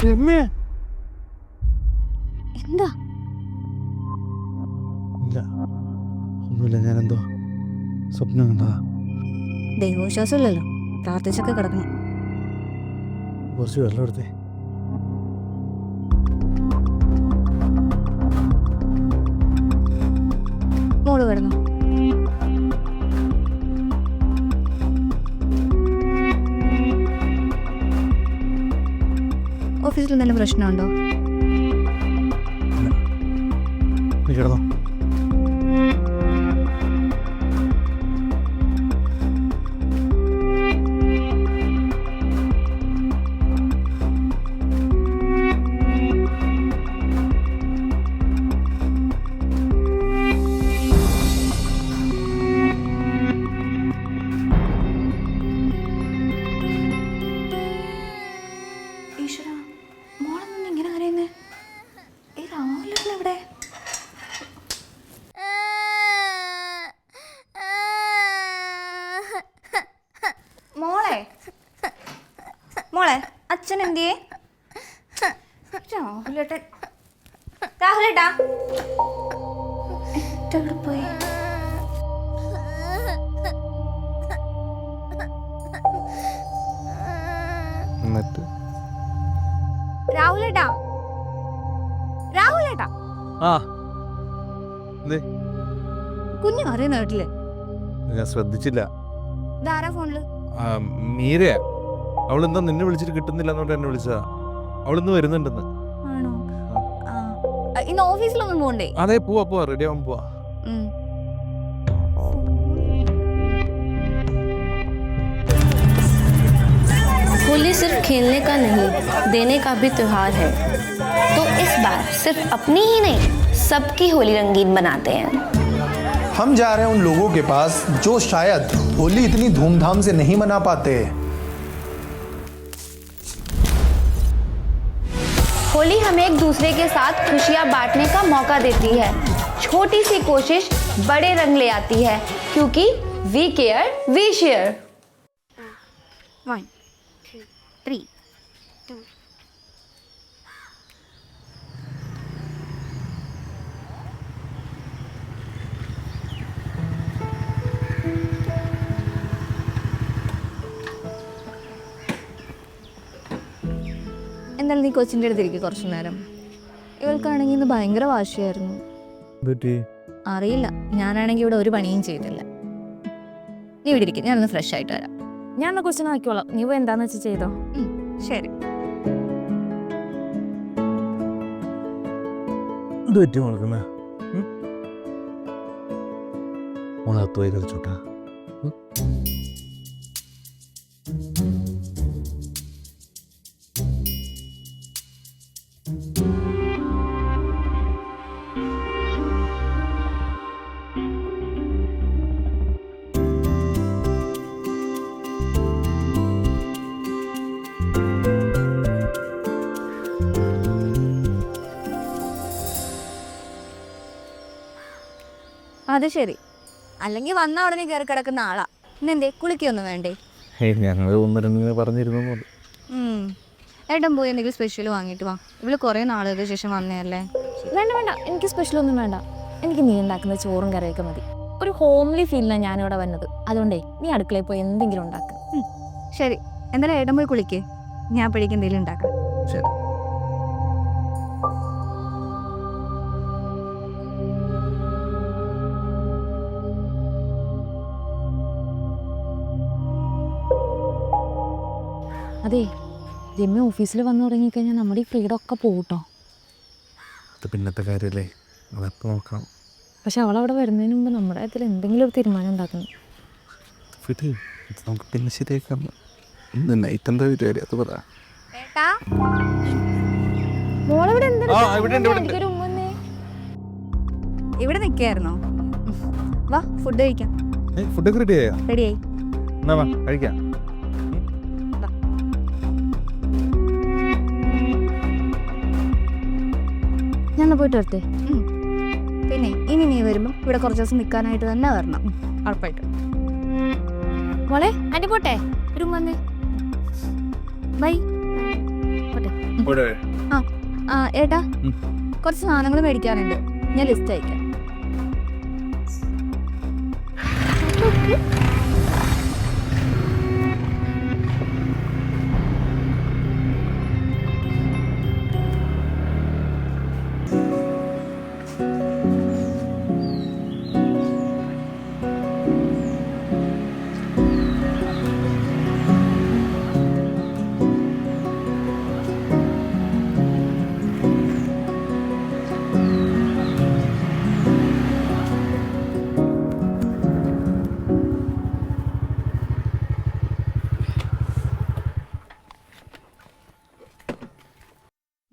എന്താ? ഇല്ല, ഒന്നുമില്ല. ഞാനെന്തോ സ്വപ്നം കണ്ടതാ. ദൈവവിശ്വാസമില്ലല്ലോ, പ്രാർത്ഥിച്ചൊക്കെ കിടക്കണം. കുറച്ച് വെള്ളം എടുത്തേ. മോള് കിടന്നു. ഓഫീസിൽ എന്തെങ്കിലും പ്രശ്നമുണ്ടോ? നീ കിടന്നോ. ഈശ്വര, മോളൊന്നും ഇങ്ങനെ അറിയുന്നേ? ഈ രാവിലെ എവിടെ? മോളെ മോളെ അച്ഛൻ എന്തിയേ? രാഹുലേട്ടൻ രാഹുലേട്ടാ എവിടെ പോയി? എന്നിട്ട് രാഹുലേട്ടാ രാഹുലേട്ടാ ആ എന്തേ? കുഞ്ഞു അറിയുന്ന കേട്ടില്ലേ? ഞാൻ ശ്രദ്ധിച്ചില്ല. ഇതാരാ ഫോണില്? മീരയാ. അവളെന്താ നിന്നെ വിളിച്ചിട്ട് കിട്ടുന്നില്ല എന്നോട്ട് എന്നെ വിളിച്ചതാ. അവളിന്ന് വരുന്നുണ്ടെന്ന്. ആണോ? ഇന്ന് ഓഫീസിലൊന്നും പോണ്ടേ? അതെ, പോവാ റെഡി ആവാൻ പോവാ. होली सिर्फ खेलने का नहीं, देने का भी त्योहार है। तो इस बार सिर्फ अपनी ही नहीं, सबकी होली रंगीन बनाते हैं। हम जा रहे हैं उन लोगों के पास जो शायद होली इतनी धूमधाम से नहीं मना पाते। होली हमें एक दूसरे के साथ खुशियां बांटने का मौका देती है। छोटी सी कोशिश बड़े रंग ले आती है, क्योंकि वी केयर वी शेयर। 1 2 3 2 എന്തായാലും നീ കൊച്ചിൻ്റെ അടുത്തിരിക്കും കുറച്ചു നേരം. ഇവൾക്കാണെങ്കിൽ ഇന്ന് ഭയങ്കര വാശിയായിരുന്നു. അറിയില്ല, ഞാനാണെങ്കിൽ ഇവിടെ ഒരു പണിയും ചെയ്തില്ല. നീ ഇവിടെ ഇരിക്കും, ഞാനൊന്ന് ഫ്രഷ് ആയിട്ട് വരാം. ഞാൻ എന്നാ കൊച്ചിനെ നോക്കിക്കോളാം. നീ പോയി എന്താന്ന് വെച്ചാൽ ചെയ്തോ. ശരി. ഇത് പറ്റി മുളക്കുന്ന മോളത്ത് പോയി കളിച്ചോട്ടാ. അത് ശരി, അല്ലെങ്കിൽ വന്ന ഉടനെ കയറി കിടക്കുന്ന ആളാ. ഇന്നെന്തേ കുളിക്കൊന്നും വേണ്ടേ? ഞങ്ങൾ ഒന്ന് രണ്ടിങ്ങനെ പറഞ്ഞിരുന്നു. ഏട്ടൻ പോയി എന്തെങ്കിലും സ്പെഷ്യൽ വാങ്ങിയിട്ട് വാ. ഇവള് കുറേ നാളുകൾക്ക് ശേഷം വന്നതല്ലേ. വേണ്ട, എനിക്ക് സ്പെഷ്യലൊന്നും വേണ്ട. എനിക്ക് നീ ഉണ്ടാക്കുന്ന ചോറും കറിയൊക്കെ മതി. ഒരു ഹോംലി ഫീലിനാണ് ഞാനിവിടെ വന്നത്. അതുകൊണ്ടേ നീ അടുക്കളയിൽ പോയി എന്തെങ്കിലും ഉണ്ടാക്കും. ശരി, എന്തായാലും ഏട്ടൻ പോയി കുളിക്കേ. ഞാൻ അപ്പോഴേക്കും എന്തെങ്കിലും ഉണ്ടാക്കാം. ശരി. അതെ, രമ്യ ഓഫീസിൽ വന്നു തുടങ്ങിക്കഴിഞ്ഞാൽ നമ്മുടെ ഈ ഫ്രീഡം ഒക്കെ പോകട്ടോ. അത് പിന്നത്തെ കാര്യമല്ലേ, അതപ്പോൾ നോക്കാം. പക്ഷെ അവളവിടെ വരുന്നതിന് മുമ്പ് നമ്മുടെ കാര്യത്തിൽ എന്തെങ്കിലും ഒരു തീരുമാനം ഉണ്ടാക്കണം. നമുക്ക് പിന്നെ ശരിയാക്കാം. ഇന്ന് നൈറ്റ് എന്താ പരിപാടി അത് പറ. ഇവിടെ നിൽക്കായിരുന്നോ? വാ, ഫുഡ് കഴിക്കാം. ഫുഡൊക്കെ റെഡിയായോ? റെഡിയായി. എന്നാ വാ കഴിക്കാം. ഞാൻ പോയിട്ട് വരട്ടെ. പിന്നെ ഇനി നീ വരുമ്പോൾ ഇവിടെ കുറച്ച് ദിവസം നിൽക്കാനായിട്ട് തന്നെ വരണം. ഉറപ്പായിട്ട്. മോളെ, ആൻറ്റി പോട്ടെ. ഒരു വന്നേ. ബൈ. പോട്ടെ. ഇവിടെ ആ ഏട്ടാ കുറച്ച് സാധനങ്ങൾ മേടിക്കാനുണ്ട്, ഞാൻ ലിസ്റ്റ് അയക്കാം.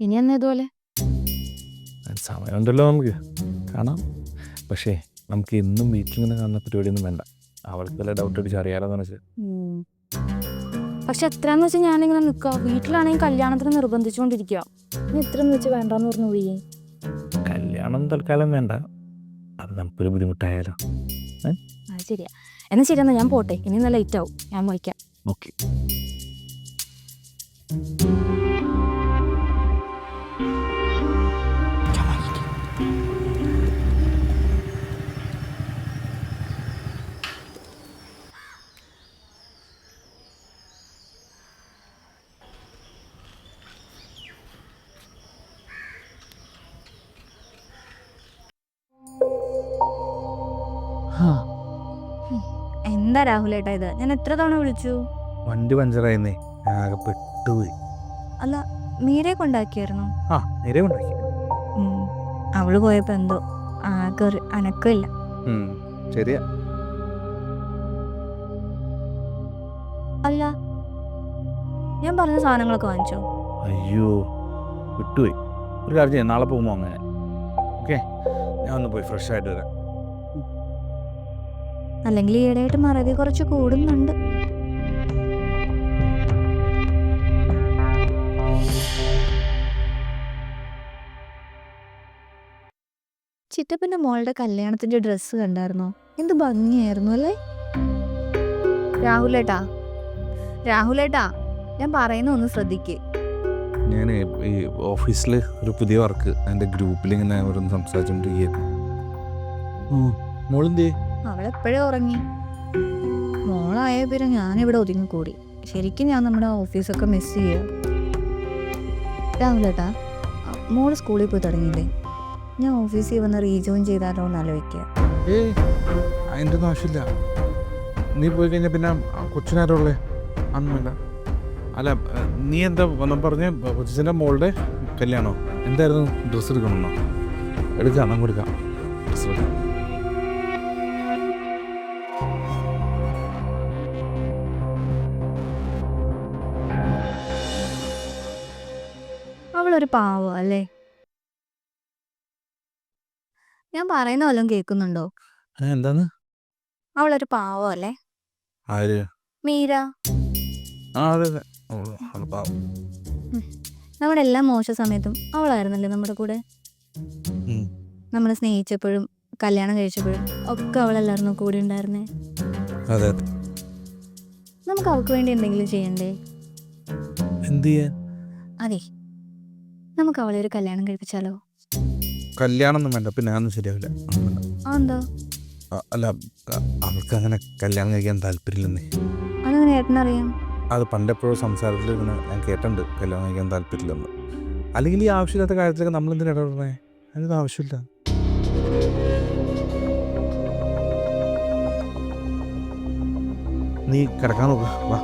ഇനി എന്നാ ഇതുപോലെ? സമയമുണ്ടല്ലോ നമുക്ക് കാണാം. പക്ഷേ നമുക്ക് എന്നും വീട്ടിലിങ്ങനെ കാണുന്ന പരിപാടിയൊന്നും വേണ്ട. അവൾക്ക് വല്ല ഡൗട്ട് അടിച്ച് അറിയാലോന്ന് വെച്ചാൽ. പക്ഷെ എത്രയാന്ന് വെച്ചാൽ ഞാനിങ്ങനെ നിൽക്കുക. വീട്ടിലാണെങ്കിൽ കല്യാണത്തിന് നിർബന്ധിച്ചുകൊണ്ടിരിക്കുക. ഇനി എത്രയെന്ന് വെച്ച് വേണ്ടാന്ന് പറഞ്ഞു പോയി. കല്യാണം തൽക്കാലം വേണ്ട, അത് നമുക്കൊരു ബുദ്ധിമുട്ടായാലോ. അത് ശരിയാ. എന്നാ ശരി, എന്നാ ഞാൻ പോട്ടെ. ഇനി നല്ല ലേറ്റ് ആവും, ഞാൻ വയ്ക്കാം. ഓക്കെ. എന്താ രാഹുലേട്ടാ ഇത്? ഞാൻ എത്ര തവണ വിളിച്ചു. വണ്ടി പഞ്ചറായിരുന്നേ, ആകെ പെട്ടുപോയി. അല്ല, മീരെ കൊണ്ടാക്കിയായിരുന്നു. ആ നേരെ കൊണ്ടാക്കി. അവള് പോയപ്പോ എന്തോ ആകെ ഒരു അനക്കമില്ല. ശരിയാ. അല്ല, ഞാൻ പറഞ്ഞ സാധനങ്ങളൊക്കെ വാങ്ങിച്ചോ? അയ്യോ വിട്ടുപോയി. ഒരു കാര്യം ചെയ്യാം, നാളെ പോകുമ്പോൾ അങ്ങനെ. ഓക്കെ, ഞാൻ ഒന്ന് പോയി ഫ്രഷ് ആയിട്ട് വരാം. അല്ലെങ്കിൽ ഈയിടെയായിട്ട് മറവി കുറച്ച് കൂടുന്നുണ്ട്. ചിറ്റപ്പന്റെ മോളുടെ കല്യാണത്തിന്റെ ഡ്രസ്സ് കണ്ടായിരുന്നോ? എന്ത് ഭംഗിയായിരുന്നു അല്ലേ? രാഹുലേട്ടാ, രാഹുലേട്ടാ, ഞാൻ പറയുന്ന ഒന്ന് ശ്രദ്ധിക്കേ. ഞാൻ ഈ ഓഫീസിൽ ഒരു പുതിയ വർക്ക്, എൻ്റെ ഗ്രൂപ്പിൽ ഇങ്ങനെ ഓരോന്ന് സംസാരിച്ചുകൊണ്ടിരിക്കുകയായിരുന്നു. മോളെന്തേ? അവളെപ്പോഴേ ഉറങ്ങി. മോളായ പിന്നെ ഞാനിവിടെ ഒതുങ്ങിക്കൂടി. ശരിക്കും ഞാൻ നമ്മുടെ ഓഫീസൊക്കെ മിസ് ചെയ്യുക. രാഹുലേട്ടാ, മോള് സ്കൂളിൽ പോയി തുടങ്ങിയില്ലേ? ഞാൻ ഓഫീസിൽ വന്ന് റീജോയിൻ ചെയ്താലോ എന്ന് ആലോചിക്കുക. അതിൻ്റെ ഒന്നും ആവശ്യമില്ല. നീ പോയി കഴിഞ്ഞാൽ പിന്നെ കൊച്ചിനാരുള്ളേ? അന്നല്ല. അല്ല, നീ എന്താ പറഞ്ഞ കൊച്ചിൻ്റെ മോളുടെ കല്യാണോ? എന്തായിരുന്നു? ഡ്രസ്സ് എടുക്കണമെന്നോ? എടുക്കാം, നമുക്ക് കൊടുക്കാം. ഡ്രസ്സ് എടുക്കാം. അവളൊരു പാവം അല്ലേ? ഞാൻ പറയുന്ന വല്ലതും കേൾക്കുന്നുണ്ടോ? എന്താന്ന്? അവളൊരു പാവം അല്ലേ? ആര്? മീര. അതെ അതെ, പാവം. നമ്മുടെ എല്ലാ മോശ സമയത്തും അവളായിരുന്നല്ലേ നമ്മുടെ കൂടെ. നമ്മളെ സ്നേഹിച്ചപ്പോഴും കല്യാണം കഴിച്ചപ്പോഴും ഒക്കെ അവളല്ലായിരുന്നു കൂടെ ഉണ്ടായിരുന്നേ. അതെ. നമുക്ക് അവൾക്ക് വേണ്ടി എന്തെങ്കിലും ചെയ്യണ്ടേ? എന്ത് ചെയ്യാൻ? അതെ, നമുക്ക് അവളെ ഒരു കല്യാണം കഴിപ്പിച്ചാലോ? കല്യാണം ഒന്നും വേണ്ട, പിന്നെ അതൊന്നും ശരിയാവില്ല. എന്താ? അല്ല, അവൾക്ക് അങ്ങനെ കല്യാണം കഴിക്കാൻ താല്പര്യമില്ലെന്നേ. അതങ്ങനെ ഏട്ടനറിയാം? അത് പണ്ടെപ്പോഴും സംസാരത്തിൽ ഇങ്ങനെ ഞാൻ കേട്ടിട്ടുണ്ട്, കല്യാണം കഴിക്കാൻ താല്പര്യമില്ലെന്ന്. അല്ലെങ്കിൽ ഈ ആവശ്യമില്ലാത്ത കാര്യത്തിലൊക്കെ നമ്മളെന്തിനാ ഇടപെടണേ? അതിനൊന്നും ആവശ്യമില്ല. നീ കിടക്കാൻ നോക്ക്, വാ.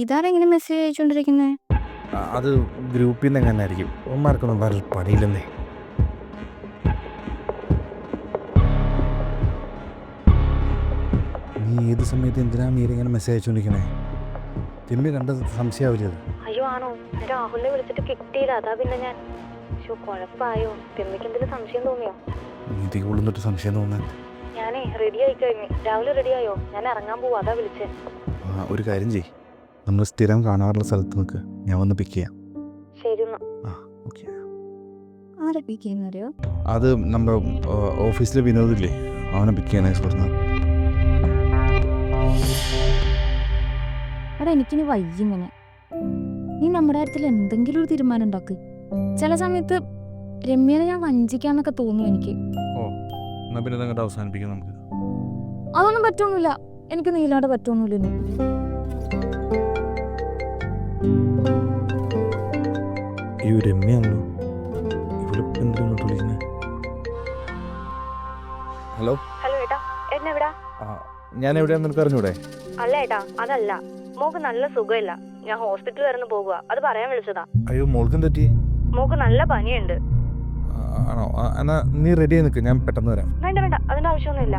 ഇതാരെങ്ങനെ മെസ്സേജ് അയച്ചുകൊണ്ടിരിക്കുന്നേ? അത് ഗ്രൂപ്പിൽ നിന്ന് എങ്ങനെ ആയിരിക്കും. ഉമ്മാർക്കൊന്നും വേറെ പണിയില്ലെന്നേ. നീ ഏത് സമയത്ത് എന്തിനാ മീര ഇങ്ങനെ മെസ്സേജ് അയച്ചുകൊണ്ടിരിക്കണേ? തിരുമ്പി കണ്ട സംശയമാവില്ലേ അത്? അയ്യോ ആണോ? രാഹുലിനെ വിളിച്ചിട്ട് കിട്ടിയില്ല, അതാ പിന്നെ ഞാൻ. കുഴപ്പമായോ? തിരുമ്മിക്ക് എന്തെങ്കിലും സംശയം തോന്നിയോ? നീതി കൊള്ളുന്നിട്ട് സംശയം തോന്നാൻ. ഞാനേ റെഡി ആയി കഴിഞ്ഞു. രാവിലെ റെഡി ആയോ? ഞാൻ ഇറങ്ങാൻ പോവാ, അതാ വിളിച്ചേ. ഒരു കാര്യം ചെയ്യ്, നമ്മൾ സ്ഥിരം കാണാറുള്ള സ്ഥലത്ത് നിൽക്ക്, ഞാൻ വന്ന് പിക്ക് ചെയ്യാം. ശരി. ഓക്കെ. ആരെ പിക്ക് ചെയ്യുന്നറിയോ? അത് നമ്മുടെ ഓഫീസിലെ വിനോദില്ലേ, അവനെ പിക്ക് ചെയ്യാനായി പറഞ്ഞത്. എടാ എനിക്കിനി വയ്യിങ്ങനെ. നീ നമ്മുടെ കാര്യത്തിൽ എന്തെങ്കിലും ഒരു തീരുമാനം ഉണ്ടാക്ക്. ചില സമയത്ത് രമ്യനെ ഞാൻ വഞ്ചിക്കാന്നൊക്കെ തോന്നും എനിക്ക്. ഓ എന്നാ പിന്നെ അങ്ങോട്ട് അവസാനിപ്പിക്കാം നമുക്ക്. അതൊന്നും പറ്റൊന്നുമില്ല, എനിക്ക് നീലാണ്ട് പറ്റൊന്നുമില്ല ഇനി. ഈ രമ്യാണല്ലോ ഇവിടെ എന്തിനാ വിളിക്കുന്നത്? ഹലോ ഹലോ ഏട്ടാ, ഏട്ടൻ എവിടാ? ഞാൻ എവിടെയാന്ന് നിനക്ക് അറിഞ്ഞൂടെ? അല്ല ഏട്ടാ, അതല്ല, മോക്ക് നല്ല സുഖമില്ല. ഞാൻ ഹോസ്പിറ്റലിൽ വരെ പോകുക, അത് പറയാൻ വിളിച്ചതാ. അയ്യോ മോൾക്കും തെറ്റി? മോക്ക് നല്ല പനിയുണ്ട്. ആണോ? എന്നാ നീ റെഡി ആയി നിൽക്ക്, ഞാൻ പെട്ടെന്ന് വരാം. വേണ്ട വേണ്ട, അതിന്റെ ആവശ്യമൊന്നുമില്ല,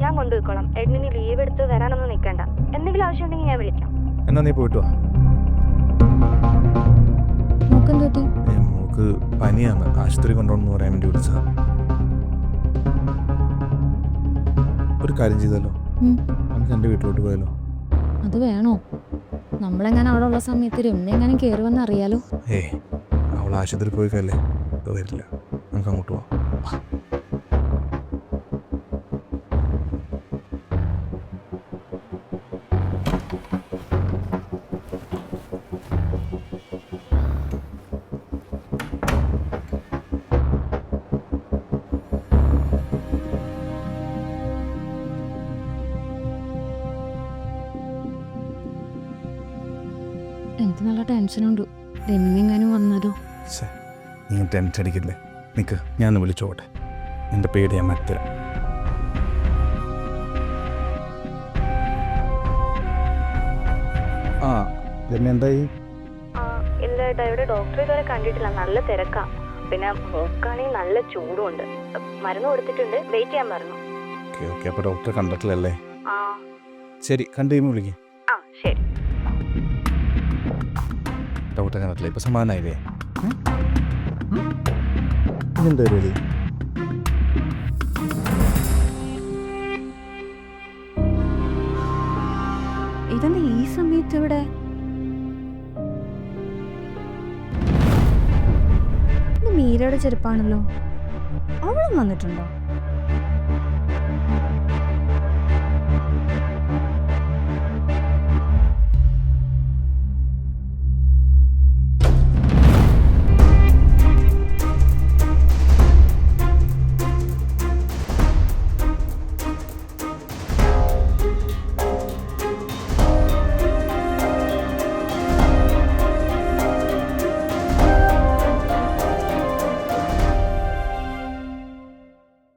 ഞാൻ കൊണ്ടുപോയിക്കോളാം. ഏട്ടന് ലീവ് എടുത്ത് വരാനൊന്നും നിൽക്കണ്ട. എന്തെങ്കിലും ആവശ്യം ഉണ്ടെങ്കിൽ ഞാൻ വിളിക്കാം. എന്നാ നീ പോയിട്ട് വാ. നോക്കെന്ത് പറ്റി? മോൾക്ക് പനിയാണ്, ആശുപത്രി കൊണ്ടുപോകണമെന്ന് പറയാൻ വേണ്ടി വിളിച്ചതാ. ഒരു കാര്യം ചെയ്താലോ, നമുക്ക് എൻ്റെ വീട്ടിലോട്ട് പോയാലോ? അത് വേണോ? നമ്മളെങ്ങനെ അവിടെ ഉള്ള സമയത്ത് രമ്യ എങ്ങനെ കയറി വന്ന് അറിയാലോ? അവൾ ആശുപത്രി പോയി കല്ലേ, ഇപ്പോൾ വരില്ല, നമുക്ക് അങ്ങോട്ട് പോവാം. എനിക്ക് നല്ല ടെൻഷനുണ്ട്, രമ്യ എങ്ങാനും വന്നാലോ? നീ ടെൻഷൻ അടിക്കില്ലേ, നിൽക്ക്, ഞാൻ വിളിച്ചോട്ടെ. എൻ്റെ പേടി ഞാൻ മറ്റരാം. ആ രമ്യ എന്തായി? ഇല്ല ഏട്ടാ, ഇവിടെ ഡോക്ടറെ ഇതുവരെ കണ്ടിട്ടില്ല, നല്ല തിരക്കാ. പിന്നെ മോക്കാണെങ്കിൽ നല്ല ചൂടുണ്ട്. മരുന്ന് കൊടുത്തിട്ടുണ്ട്, വെയിറ്റ് ചെയ്യാൻ പറഞ്ഞു. ഓക്കെ ഓക്കെ, അപ്പോൾ ഡോക്ടറെ കണ്ടിട്ടില്ലല്ലേ? ആ ശരി, കണ്ടു കഴിയുമ്പോൾ വിളിക്കും. ആ ശരി. ഡോക്ടറെ കണ്ടിട്ടില്ല, ഇപ്പം സമാധാനമായില്ലേ? ഇതെന്താ പരിപാടി? ഇതെന്താ ഈ സമയത്ത് ഇവിടെ? ഇത് മീരയുടെ ചെരുപ്പാണല്ലോ, അവളും വന്നിട്ടുണ്ടോ?